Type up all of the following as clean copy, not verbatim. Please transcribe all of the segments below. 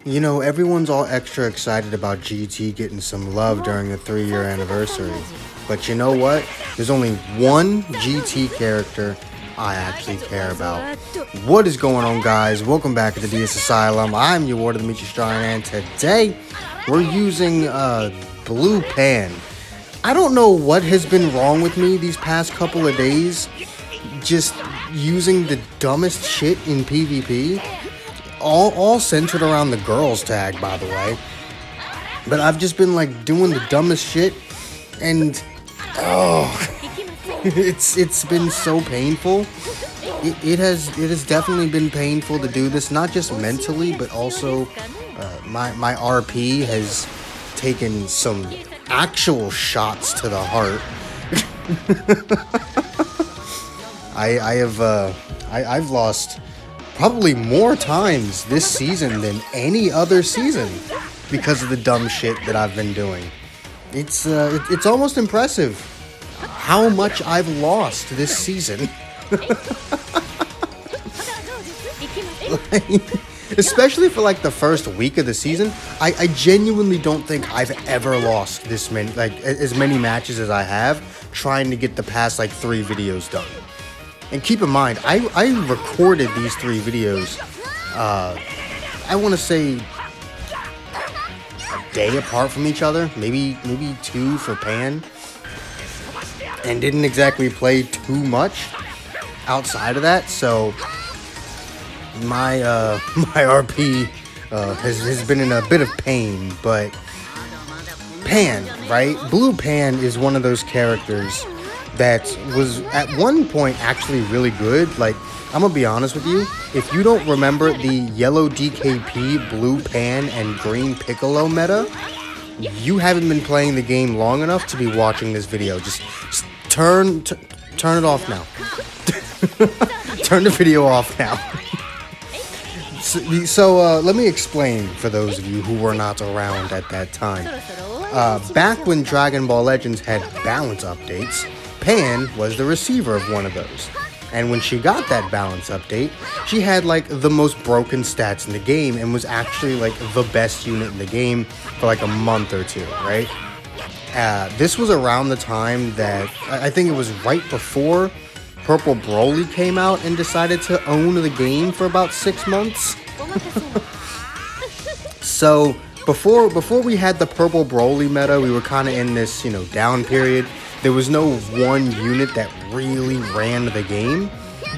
You know, everyone's all extra excited about GT getting some love during the 3-year anniversary. But you know what? There's only one GT character I actually care about. What is going on, guys? Welcome back to the DS Asylum. I'm your Warden, Dimitri Stryan, and today we're using Blue Pan. I don't know what has been wrong with me these past couple of days. Just using the dumbest shit in PvP. All centered around the girls tag, by the way. But I've just been like doing the dumbest shit, and it's been so painful. It has definitely been painful to do this, not just mentally, but also my RP has taken some actual shots to the heart. I've lost probably more times this season than any other season because of the dumb shit that I've been doing. It's almost impressive how much I've lost this season. Especially for like the first week of the season, I genuinely don't think I've ever lost this many, like as many matches as I have trying to get the past like 3 videos done. And keep in mind, I recorded these 3 videos, I want to say a day apart from each other, maybe 2 for Pan, and didn't exactly play too much outside of that, so my my RP has been in a bit of pain. But Pan, right? Blue Pan is one of those characters that was at one point actually really good. Like, I'm gonna be honest with you, if you don't remember the yellow DKP, blue Pan, and green Piccolo meta, you haven't been playing the game long enough to be watching this video. Just turn it off now. Turn the video off now. So let me explain for those of you who were not around at that time. Back when Dragon Ball Legends had balance updates, Pan was the receiver of one of those. And when she got that balance update, she had like the most broken stats in the game and was actually like the best unit in the game for like a month or 2, right? This was around the time that, I think it was right before Purple Broly came out and decided to own the game for about 6 months. So before we had the Purple Broly meta, we were kind of in this, down period. There was no one unit that really ran the game,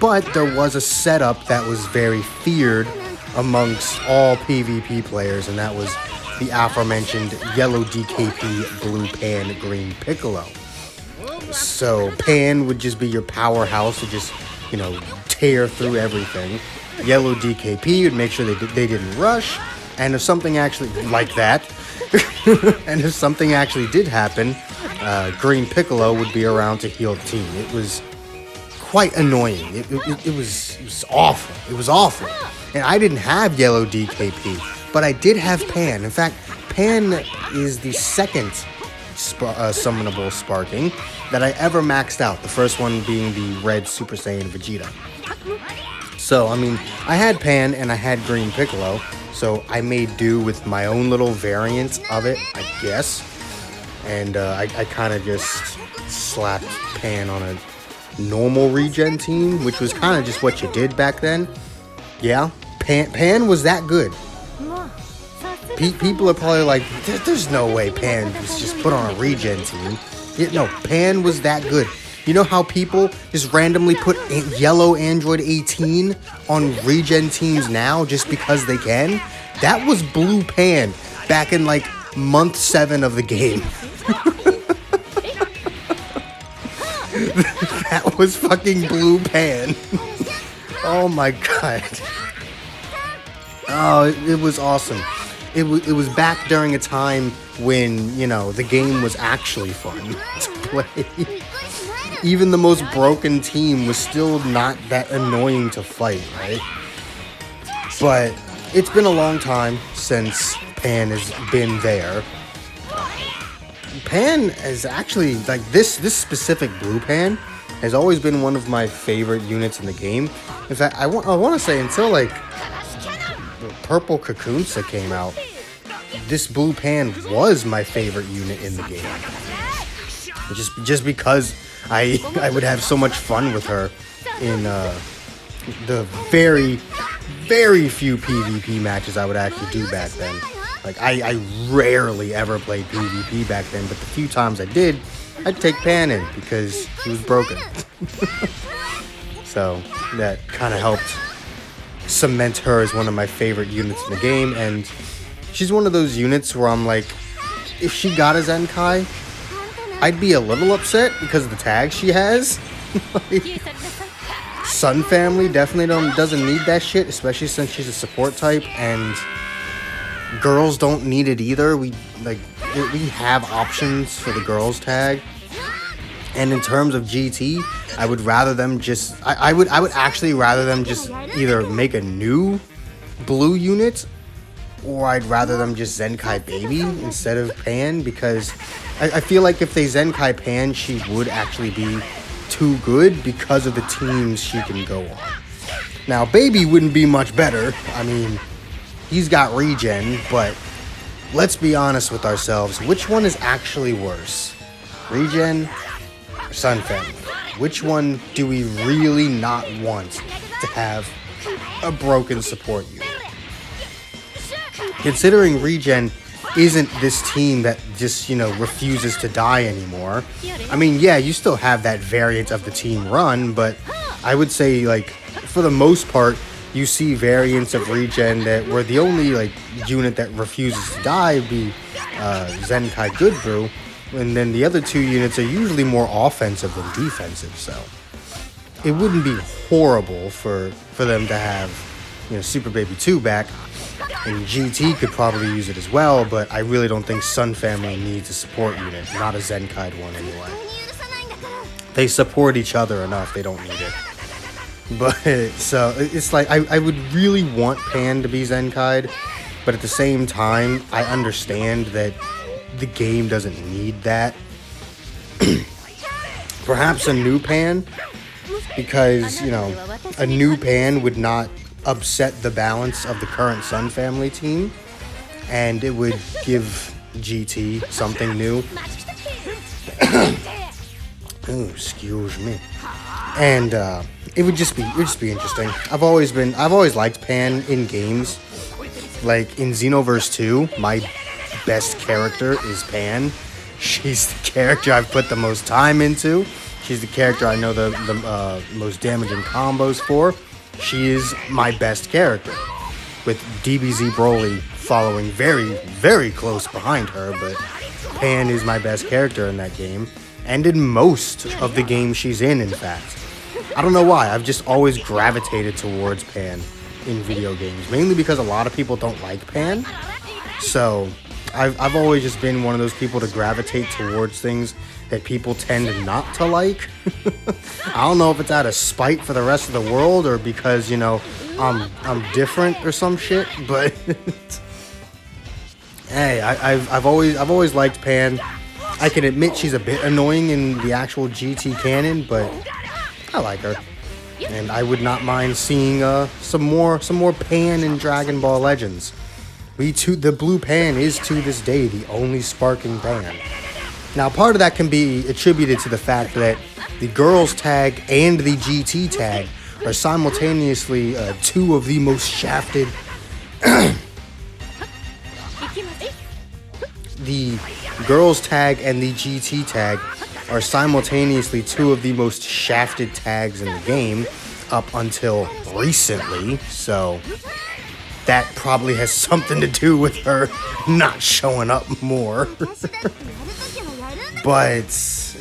but there was a setup that was very feared amongst all PvP players, and that was the aforementioned yellow DKP, blue Pan, green Piccolo. So Pan would just be your powerhouse to just, tear through everything. Yellow DKP would make sure they didn't rush, and if something actually like that, and if something actually did happen, green Piccolo would be around to heal the team. It was quite annoying. It was awful. It was awful. And I didn't have yellow DKP, but I did have Pan. In fact, Pan is the second summonable Sparking that I ever maxed out. The first one being the red Super Saiyan Vegeta. So, I mean, I had Pan and I had green Piccolo, so I made do with my own little variant of it, I guess. And I kind of just slapped Pan on a normal regen team, which was kind of just what you did back then. Yeah, Pan was that good. People are probably like, there's no way Pan was just put on a regen team. Yeah, no, Pan was that good. You know how people just randomly put yellow Android 18 on regen teams now just because they can? That was Blue Pan back in like month 7 of the game. That was fucking Blue Pan. Oh my god. Oh, it was awesome. It was back during a time when, the game was actually fun to play. Even the most broken team was still not that annoying to fight, right? But it's been a long time since Pan has been there. Pan is actually, like, this specific Blue Pan has always been one of my favorite units in the game. In fact, I want to say until, like, Purple Cocoonsa came out, this blue Pan was my favorite unit in the game. Just because I would have so much fun with her in the very, very few PvP matches I would actually do back then. Like, I rarely ever played PvP back then, but the few times I did, I'd take Pan in because he was broken. So that kind of helped cement her as one of my favorite units in the game, and she's one of those units where I'm like, if she got a Zenkai, I'd be a little upset because of the tags she has. Like, Sun Family definitely doesn't need that shit, especially since she's a support type, and girls don't need it either. We have options for the girls tag. And in terms of GT, I would rather them just I would actually rather them just either make a new blue unit, or I'd rather them just Zenkai Baby instead of Pan, because I feel like if they Zenkai Pan, she would actually be too good because of the teams she can go on. Now, Baby wouldn't be much better. I mean, he's got regen, but let's be honest with ourselves. Which one is actually worse? Regen or Sun Family? Which one do we really not want to have a broken support unit? Considering Regen isn't this team that just, refuses to die anymore. I mean, yeah, you still have that variant of the team run, but I would say, like, for the most part, you see variants of Regen that where the only, unit that refuses to die would be Zenkai Good Brew, and then the other two units are usually more offensive than defensive, so it wouldn't be horrible for them to have, Super Baby 2 back. And GT could probably use it as well, but I really don't think Sun Family needs a support unit, not a Zenkai one anyway. They support each other enough, they don't need it. But, so, it's like, I would really want Pan to be Zenkai, but at the same time, I understand that the game doesn't need that. Perhaps a new Pan, because, a new Pan would not upset the balance of the current Sun Family team, and it would give GT something new. Oh, excuse me. And it would just be interesting. I've always liked Pan in games. Like in Xenoverse 2, my best character is Pan. She's the character I've put the most time into. She's the character I know the most damaging combos for. She is my best character, with DBZ Broly following very, very close behind her, but Pan is my best character in that game, and in most of the games she's in fact. I don't know why, I've just always gravitated towards Pan in video games, mainly because a lot of people don't like Pan, so I've always just been one of those people to gravitate towards things that people tend not to like. I don't know if it's out of spite for the rest of the world or because, I'm different or some shit, but hey, I've always liked Pan. I can admit she's a bit annoying in the actual GT canon, but I like her. And I would not mind seeing some more Pan in Dragon Ball Legends. The blue Pan is to this day the only sparking Pan. Now, part of that can be attributed to the fact that the girls tag and the GT tag are simultaneously two of the most shafted. The girls tag and the GT tag are simultaneously two of the most shafted tags in the game up until recently, so that probably has something to do with her not showing up more. But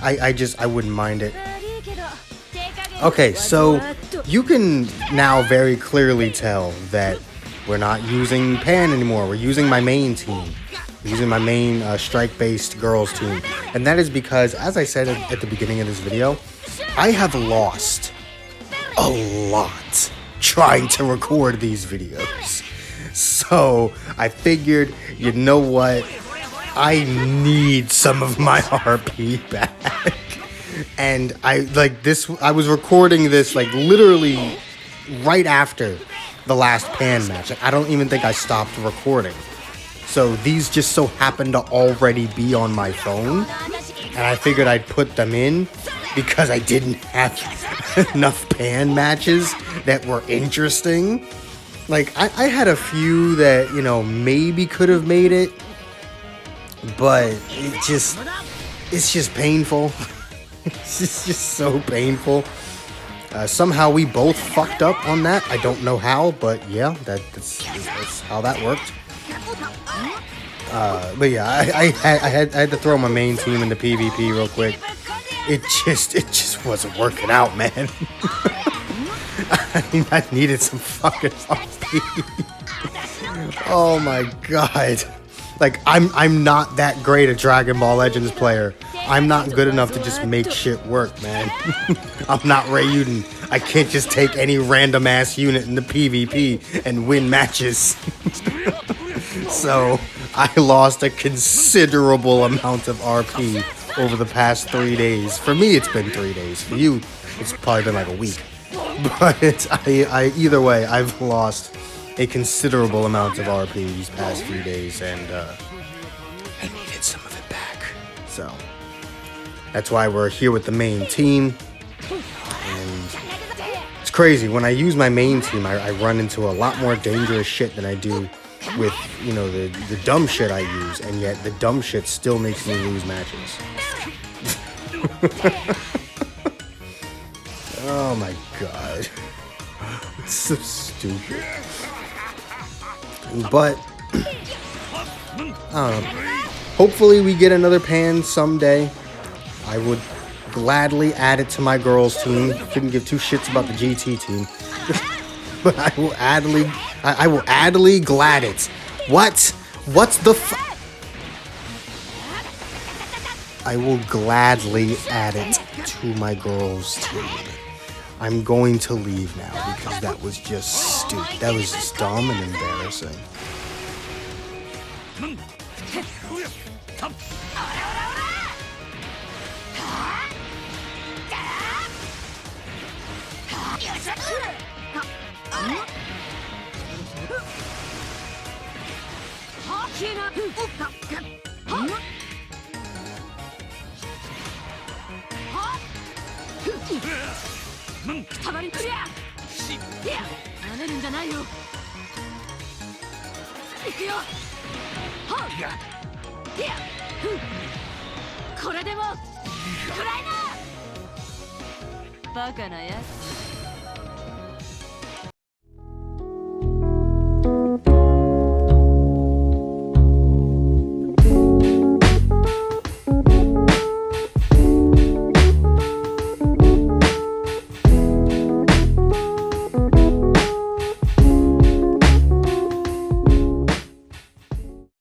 I wouldn't mind it. Okay, so you can now very clearly tell that we're not using Pan anymore. We're using my main team. We're using my main strike-based girls team. And that is because, as I said at the beginning of this video, I have lost a lot trying to record these videos. So I figured, you know what? I need some of my RP back. And I was recording this literally right after the last pan match. Like, I don't even think I stopped recording. So these just so happened to already be on my phone, and I figured I'd put them in because I didn't have enough pan matches that were interesting. Like, I had a few that, you know, maybe could have made it, but it's just painful. It's just so painful. Somehow we both fucked up on that. I don't know how, but yeah, that's how that worked. But yeah, I had to throw my main team into PvP real quick. It just wasn't working out, man. I needed some fucking RP. Oh my god. Like, I'm not that great a Dragon Ball Legends player. I'm not good enough to just make shit work, man. I'm not Ryuden. I can't just take any random ass unit in the PvP and win matches. So I lost a considerable amount of RP over the past 3 days. For me, it's been 3 days. For you, it's probably been like a week. But either way, I've lost a considerable amount of RP these past few days, and I needed some of it back. So that's why we're here with the main team. And it's crazy. When I use my main team, I run into a lot more dangerous shit than I do with, you know, the dumb shit I use, and yet the dumb shit still makes me lose matches. Oh my god. It's so stupid. But I don't know. Hopefully we get another pan someday. I would gladly add it to my girls team. Couldn't give two shits about the GT team. But I will addly glad it. What? What's the I will gladly add it to my girls team. I'm going to leave now because that was just stupid. That was just dumb and embarrassing. Baka na ya.